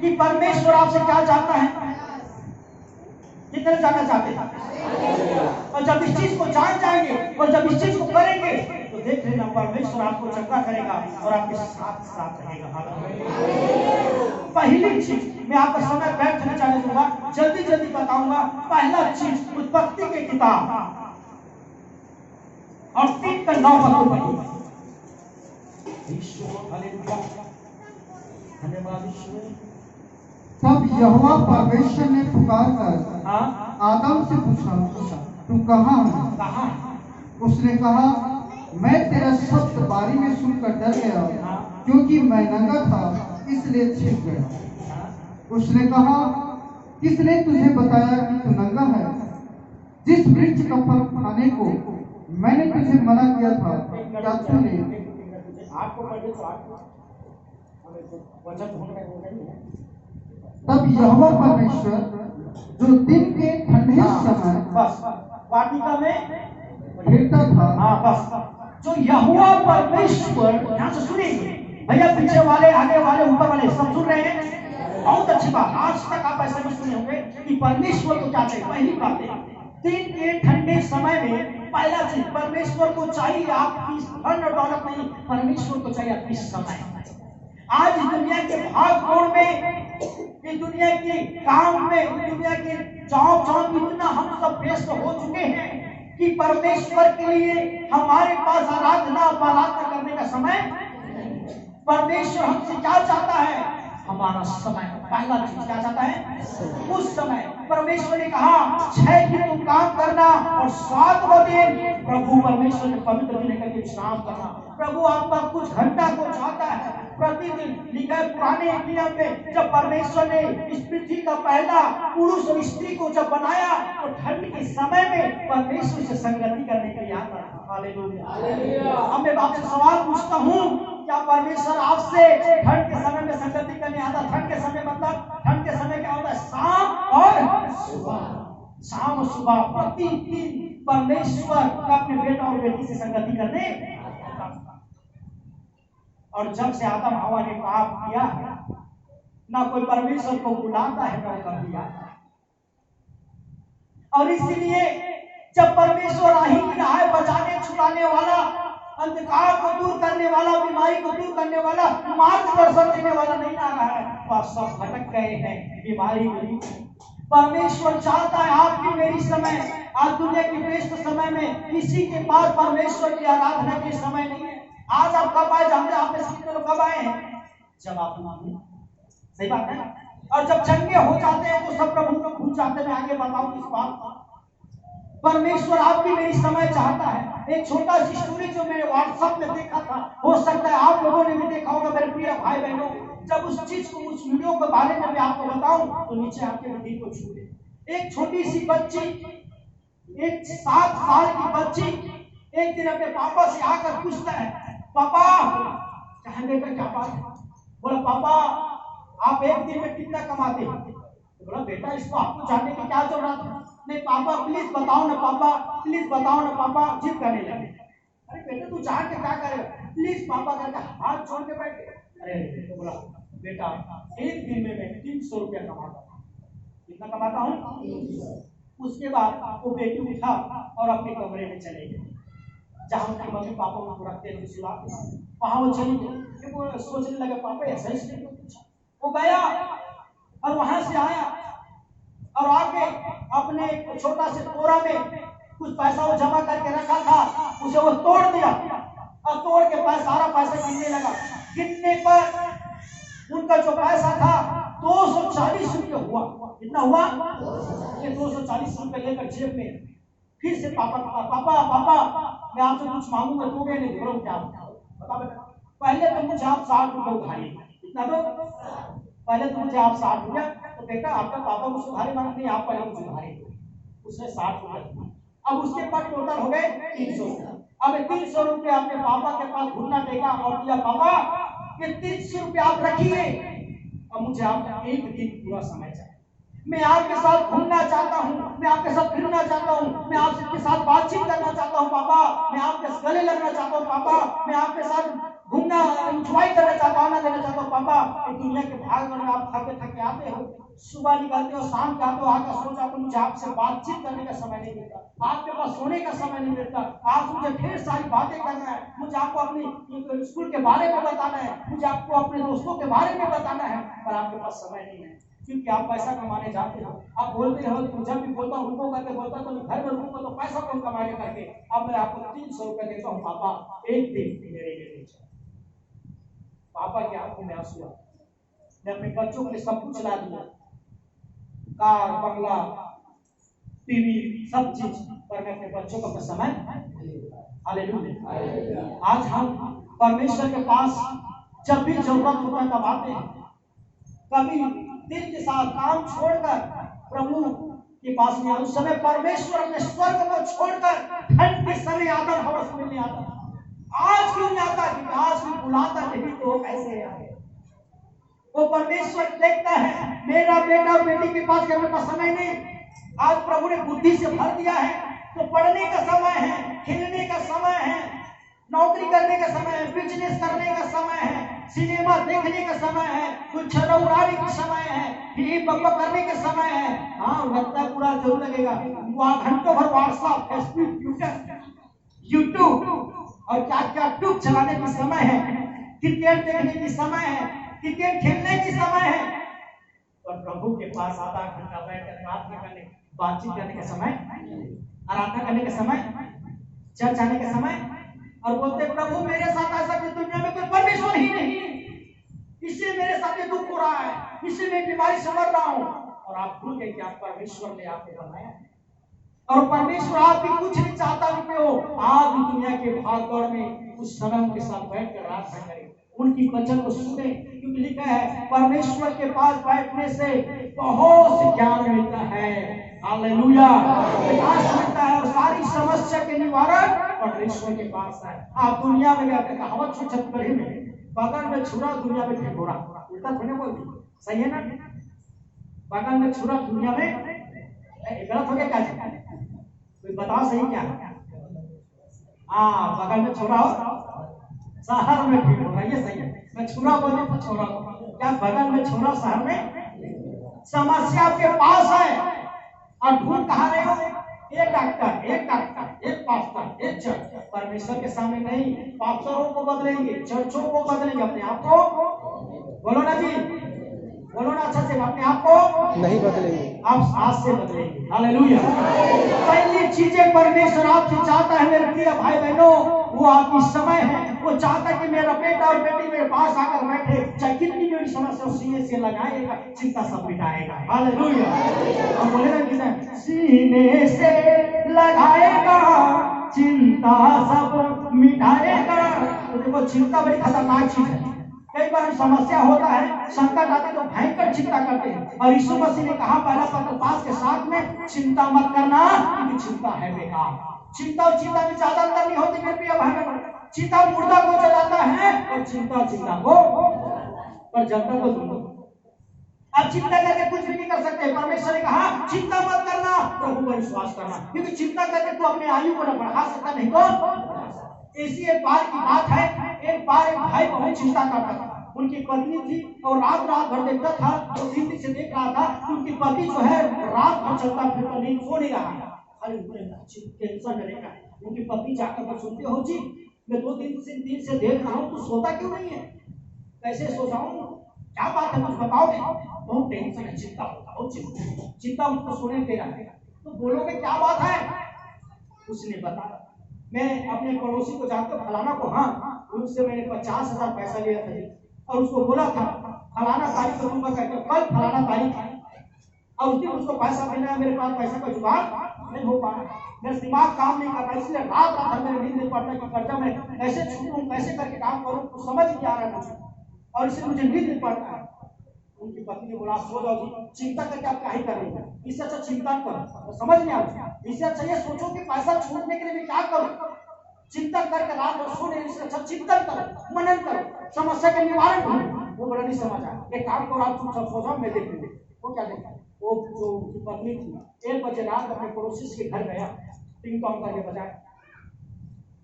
कि परमेश्वर आपसे क्या चाहता है? कितने जानना चाहते हैं? और जब इस चीज को जान जाएंगे और जब इस चीज को करेंगे तो देख लेना परमेश्वर आपको चंगा करेगा और आपके साथ साथ रहेगा। पहली चीज मैं आपका समय व्यर्थ नहीं जाने दूंगा, जल्दी जल्दी बताऊंगा। पहला चीज उत्पत्ति की किताब और 3 का 9 पद पढ़िए। धन्यवाद ईश्वर। तब यहोवा परमेश्वर ने पुकारकर आदम से पूछा, तू कहाँ है? उसने कहा, मैं तेरा शब्द बारी में सुनकर डर गया, क्योंकि मैं नंगा था इसलिए छिप गया। उसने कहा, किसने तुझे बताया कि तू नंगा है? जिस वृक्ष का फल खाने को मैंने तुझे मना किया था, क्या तूने? तब यहोवा परमेश्वर जो दिन के ठंडे समय वाटिका में फिरता था, बस जो यहोवा परमेश्वर, यहाँ से सुनिए भैया, पीछे वाले, आगे वाले, ऊपर वाले सब सुन रहे हैं। बहुत अच्छी बात। आज तक आप ऐसे भी सुने होंगे कि परमेश्वर को क्या चाहिए। पहली बात है, दिन के ठंडे समय में पहला चीज परमेश्वर को चाहिए आपकी धन और दौलत नहीं, परमेश्वर को चाहिए आपकी समय। आज दुनिया के भाग दौड़ में, इस दुनिया के काम में, इस दुनिया के जॉब में इतना हम सब व्यस्त हो चुके हैं कि परमेश्वर के लिए हमारे पास आराधना करने का समय। परमेश्वर हमसे क्या चाहता है? हमारा समय। पहला चीज क्या चाहता है? उस समय परमेश्वर ने कहा 6 दिन तुम काम करना और 7वां दिन प्रभु परमेश्वर ने पवित्र दिन करके विश्राम करना। प्रभु आपका कुछ घंटा को चाहता है प्रतिदिन। लिखा है पुराने नियम में, जब परमेश्वर ने इस पृथ्वी का पहला पुरुष और स्त्री को जब बनाया तो ठंड के समय में परमेश्वर से संगति करने के लिए आता था। हालेलुया। अब मैं आपसे सवाल पूछता हूँ, क्या परमेश्वर आपसे ठंड के समय में संगति करने आता? ठंड के समय मतलब, ठंड के समय क्या होता है? शाम और सुबह। शाम और सुबह प्रतिदिन परमेश्वर अपने बेटा और बेटी से संगति करने आता था। और जब से आदम हवा ने पाप किया है, ना कोई परमेश्वर को बुलाता है, ना कभी आता है। और इसीलिए जब परमेश्वर आ ही रहा है, बचाने छुड़ाने वाला, अंधकार को दूर करने वाला, बीमारी को दूर करने वाला, मार्गदर्शन देने वाला नहीं आ रहा है, तो सब भटक गए हैं बीमारी में। परमेश्वर चाहता है आपकी मेरी समय, आज दुनिया के व्यस्त समय में किसी के पास परमेश्वर की आराधना के समय नहीं है। आज आप कब आए जानते हैं? आप में से लोग कब आए हैं? जब आप माने। सही बात है। और जब चंगे हो जाते हैं तो सब प्रभु को भूल जाते हैं। मैं आगे बताऊं किस बात का। परमेश्वर आपकी मेरी समय चाहता है। एक छोटा सी स्टोरी जो मैंने व्हाट्सएप में देखा था, हो सकता है आप लोगों ने भी देखा होगा मेरे प्रिय भाई बहनों। जब उस चीज को, उस वीडियो के बारे में मैं आपको बताऊं तो नीचे आपके दिल को छू ले। एक छोटी सी बच्ची, एक 7 साल की बच्ची एक दिन अपने पापा से आकर पूछता है, पापा, कहा बेटा क्या बात है? बोला, पापा आप एक दिन में कितना कमाते हो? तो बोला, बेटा इसको आपको जानने की क्या जरूरत है? नहीं पापा प्लीज बताओ ना पापा, प्लीज बताओ ना पापा। जिद करने लगे। अरे बेटा तू जान के क्या करेगा? प्लीज पापा करके हाथ छोड़ के बैठे। अरे तो बोला, बेटा एक दिन में मैं 300 रुपया कमाता हूँ। कितना कमाता हूँ? उसके बाद वो बेटी उठा और अपने कमरे में चले गए, जहाँ उनके मम्मी पापा उनको रखते थे सुलाते। वहां वो चली गई। वो सोचने लगे पापा ऐसा इसलिए क्यों पूछा। वो गया और वहां से आया और आके अपने छोटा से कोरा में कुछ पैसा वो जमा करके रखा था, उसे वो तोड़ दिया और तोड़ के सारा पैसा गिनने लगा। गिनने पर उनका जो पैसा था 240 रुपये हुआ। कितना हुआ? ये 240 रुपये लेकर जेब में फिर से पापा मैं आपसे कुछ मांगूंगा, दोगे नहीं? बोलो क्या बता बेटा। पहले तो मुझे आप 60 रुपये उधारी। कितना दो? पहले तो मुझे आप 60 रुपया। तो बेटा आपका पापा मुझे उधारी मांग नहीं, आप पहले मुझे उधारी दो। उसने 60 रुपये। अब उसके पास टोटल हो गए 300। अब 300 रुपये अपने पापा के पास घूमना देगा और दिया, पापा ये 300 रुपये आप रखिए, अब मुझे आपका एक दिन पूरा समय चाहिए। मैं आपके साथ घूमना चाहता हूँ, मैं आपके साथ फिरना चाहता हूँ, मैं आपके साथ बातचीत करना चाहता हूँ पापा, मैं आपके गले लगना चाहता हूँ पापा, मैं आपके साथ घूमना एंजॉय करना चाहता हूँ, आनंद लेना चाहता हूँ। पापा इस दुनिया के भाग में आप थके थके आते हो, सुबह निकलते हो, शाम को आते हो, आकर सोचा तो मुझे आपसे बातचीत करने का समय नहीं मिलता, आपके पास सोने का समय नहीं मिलता, आप मुझे ढेर सारी बातें करना है, मुझे आपको अपनी स्कूल के बारे में बताना है, मुझे आपको अपने दोस्तों के बारे में बताना है, पर आपके पास समय नहीं है क्योंकि आप पैसा कमाने जाते हो। आप बोलते हो, जब भी बोलता हूँ रुको करके बोलता हूँ, तो मैं घर में रुकूंगा तो पैसा कौन कमाने करके। अब मैं आपको 300 रुपये देता हूँ पापा, एक दिन मेरे लिए ले जाओ। पापा की आंखों में आंसू आ, मैं अपने बच्चों के लिए सब कुछ ला दिया, कार, बंगला, टीवी, सब चीज, पर मैं अपने बच्चों को अपना समय। हालेलुया। आज हम परमेश्वर के पास जब भी जरूरत होता है तब आते हैं, कभी दिल के साथ काम छोड़कर प्रभु के पास में उस समय परमेश्वर अपने स्वर्ग को छोड़कर ठंड के समय आता, हवस मिलने आता। आज क्यों नहीं आता? क्योंकि आज भी बुलाता नहीं तो कैसे आए? वो परमेश्वर देखता है मेरा बेटा बेटी के पास मेरे पास समय नहीं। आज प्रभु ने बुद्धि से भर दिया है तो पढ़ने का समय है, खेलने का समय है, नौकरी करने का समय है, बिजनेस करने का समय है, सिनेमा देखने का समय है, कुछ उड़ाने का समय है, फिर बब्बा करने का समय है। हाँ लगता है पूरा जरूर लगेगा, घंटों भर व्हाट्सएप, फेसबुक, यूट्यूब और क्या क्या ट्यूब चलाने का समय है, क्रिकेट देखने की समय है, क्रिकेट खेलने की समय है। और प्रभु के पास आधा घंटा बैठकर प्रार्थना करने, बातचीत करने का समय, आराधना करने का समय, चर्च आने का समय, और बोलते प्रभु मेरे साथ ऐसा कि दुनिया में कोई परमेश्वर ही नहीं, इससे मेरे साथ ये दुख हो रहा है, इससे मैं बीमारी से मर रहा हूँ। और आप भूल गए कि आप परमेश्वर ने आपको बनाया है और परमेश्वर आप भी कुछ नहीं चाहता कि हो आप भी दुनिया के भाग दौड़ में उस समय उनके साथ बैठकर प्रार्थना करें, उनकी वचन को सुने, क्योंकि लिखा है परमेश्वर के पास बैठने से बहुत से ज्ञान मिलता है। हालेलुया। विकास मिलता है और सारी समस्या के निवारण परमेश्वर के पास है। आप दुनिया में जाकर कहावत छुछत करे में बगल में छुरा दुनिया में ढिढोरा, उल्टा थोड़े बोलती, सही है ना? बगल में छुरा दुनिया में गलत हो गया क्या? कोई बताओ सही क्या? हाँ बगल में छोरा हो, शहर में भीड़ हो रही है, सही है। मैं छुरा बोलती तो छोरा क्या, बगल में छोरा शहर में समस्या आपके पास है और ढूंढ कहाँ रहे हो? एक डॉक्टर, एक पास्टर, एक चर्च। परमेश्वर के सामने नहीं, पास्टरों को बदलेंगे, चर्चों को बदलेंगे, अपने आप को बोलो ना जी, बोलो ना अच्छा से, अपने आप को नहीं बदलेंगे, आप आज से बदलेंगे। हालेलुया। पहली चीजें परमेश्वर आपसे चाहता है मेरे प्रिय भाई बहनों, वो आपकी समय है। वो चाहता है कि मेरा बेटा और बेटी मेरे पास आकर बैठे, चाहे कितनी बड़ी समस्या सीने से लगाएगा, चिंता सब मिटाएगा। हालेलुया। हम बोले ना कि सीने से लगाएगा, चिंता सब मिटाएगा। तो देखो चिंता बड़ी खतरनाक चीज है। कई बार समस्या होता है, संकट आता है तो भयंकर चिंता करते हैं, और यीशु मसीह ने कहा पहला पत्र 5 के 7 में, चिंता मत करना क्योंकि चिंता है बेकार। चिंता और चिंता में ज्यादा अंतर नहीं होती मेरे प्रिय भाई। चिंता मुर्दा को जलाता है और चिंता को पर जलता तो तुम। अब चिंता करके कुछ भी नहीं कर सकते। परमेश्वर ने कहा चिंता मत करना, प्रभु पर विश्वास करना, क्योंकि चिंता करके तू अपने आयु को न बढ़ा सकता, नहीं तो। इसी एक बार की बात है, एक बार एक भाई बहुत चिंता करता था, उनकी पत्नी थी और रात भर देखता था, तो दिन से देख रहा था कि उनकी पति जो है रात भर चलता फिरता नहीं, सो नहीं रहा। अरे टेंशन रहेगा। उनकी पत्नी जाकर सुनते हो जी, मैं 2 दिन से देख रहा हूँ, तू सोता क्यों नहीं है? कैसे सो जाऊं, क्या बात है, कुछ बताओगे? बहुत टेंशन है, चिंता होता, बहुत चिंता मुझको सोने दे रहा है। तो बोलोगे क्या बात है? उसने बताया, मैं अपने पड़ोसी को जानता हूं, फलाना को, हाँ उससे मैंने 50,000 पैसा लिया था और उसको बोला था फलाना तारीख को दूंगा करके, कल फलाना तारीख है और उस दिन उसको पैसा देना है, मेरे पास पैसा का जुगाड़ नहीं हो पा रहा, मेरा दिमाग काम नहीं कर रहा, इसलिए रात भर मेरे नींद नहीं पड़ता कि कर्जा में कैसे छूटूं, कैसे करके काम करूं, तो समझ नहीं आ रहा है मुझे, और इसलिए मुझे नींद नहीं पड़ता है। उनकी पत्नी ने बोला सो जाओ जी, चिंता करके आप क्या ही करेंगे, इससे अच्छा चिंता करो। तो समझ नहीं आता, इससे अच्छा ये सोचो कि पैसा छूटने के लिए मैं क्या करूं, चिंतन करके रात भर सोने, इससे अच्छा चिंतन करो, मनन करो, समस्या के निवारण करो। वो बड़ा नहीं समझ आया, एक काम करो आप चुपचाप सो जाओ, मैं देख लूंगा। वो क्या देखा, वो जो पत्नी थी 1 बजे रात अपने पड़ोसी के घर गया, टिंग टॉन्ग करके बजाया,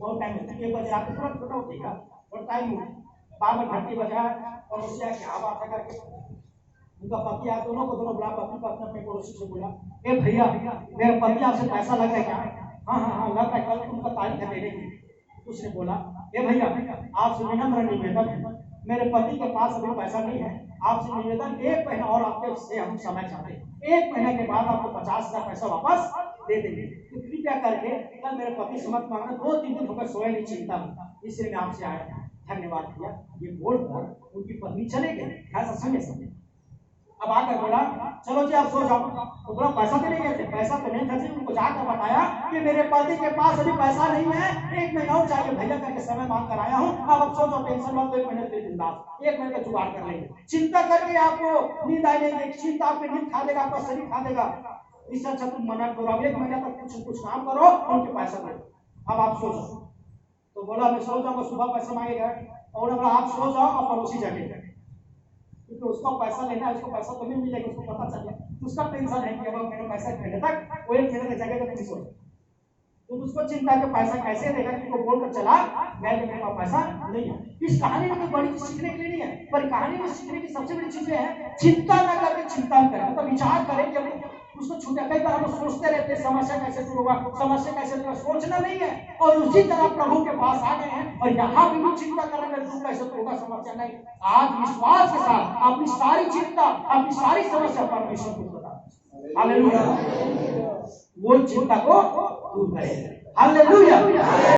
बहुत टाइम 1 बजे रात तुरंत छोटा उठेगा, और टाइम बार बार घंटी बजाया और उससे क्या बात है करके उनका पति आया, दोनों को दोनों बुला, पति को अपने पड़ोसी से बोला, ए भैया मेरे पति आपसे पैसा लग रहा है क्या? हाँ हाँ हाँ लग रहा है, कल तुमका तारीख है देने की। उसने बोला, ए भैया आपसे विनम्र निवेदन है, मेरे पति के पास अभी पैसा नहीं है, आपसे निवेदन 1 महीना और आपके से हम समय चाहते हैं, 1 महीने के बाद आपको 50,000 पैसा वापस दे देंगे, तो कृपया करके कल मेरे पति से मत मांगना, 2-3 दिन होकर सोए नहीं, चिंता में इसलिए मैं आपसे आया। धन्यवाद भैया। ये बोलकर उनकी पत्नी चले गए। ऐसा समझे। अब आकर बोला, चलो जी आप सो जाओ। तो बोला पैसा देने गए थे? पैसा तो नहीं था जी। उनको जाकर बताया कि मेरे पति के पास अभी पैसा नहीं है, 1 महीना और चाहिए भैया करके समय मांग कर आया हूँ, अब सो जाओ, टेंशन मत, 1 महीने से बिंदास, 1 महीने का जुगाड़ कर लेंगे। चिंता करके आपको नींद आई नहीं, चिंता आपकी नींद खा देगा, आपका शरीर खा देगा। इससे अच्छा तुम मना करो, 1 महीने तक कुछ काम करो, उनके पैसा दो, अब आप सो जाओ। तो बोला मैं सो जाऊंगा, सुबह पैसा मांगेगा। और बोला आप सो जाओ और पड़ोसी जगेगा, क्योंकि उसको पैसा लेना है, उसको पैसा तो नहीं मिलेगा, उसको पता चल जाए, उसका टेंशन है कि अब मेरा पैसा 1 महीने तक, वो 1 महीने तक जगेगा तो सो। तो उसको चिंता के पैसा कैसे देगा, कि बोलकर चला मैं मेरे पास पैसा नहीं है। इस कहानी में कोई बड़ी चीज सीखने के लिए नहीं है, पर कहानी में सीखने की सबसे बड़ी चीज है चिंता न करके चिंता करें, मतलब विचार करें कि उसको छूटा। कई बार हम सोचते रहते हैं समस्या कैसे दूर होगा, समस्या कैसे दूर, सोचना नहीं है। और उसी तरह प्रभु के पास आ गए हैं और यहाँ भी चिंता करेंगे दूर कैसे होगा, समस्या नहीं। आज विश्वास के साथ अपनी सारी चिंता, अपनी सारी समस्या परमेश्वर को बता, हालेलुया, वो चिंता को दूर करेंगे। हालेलुया।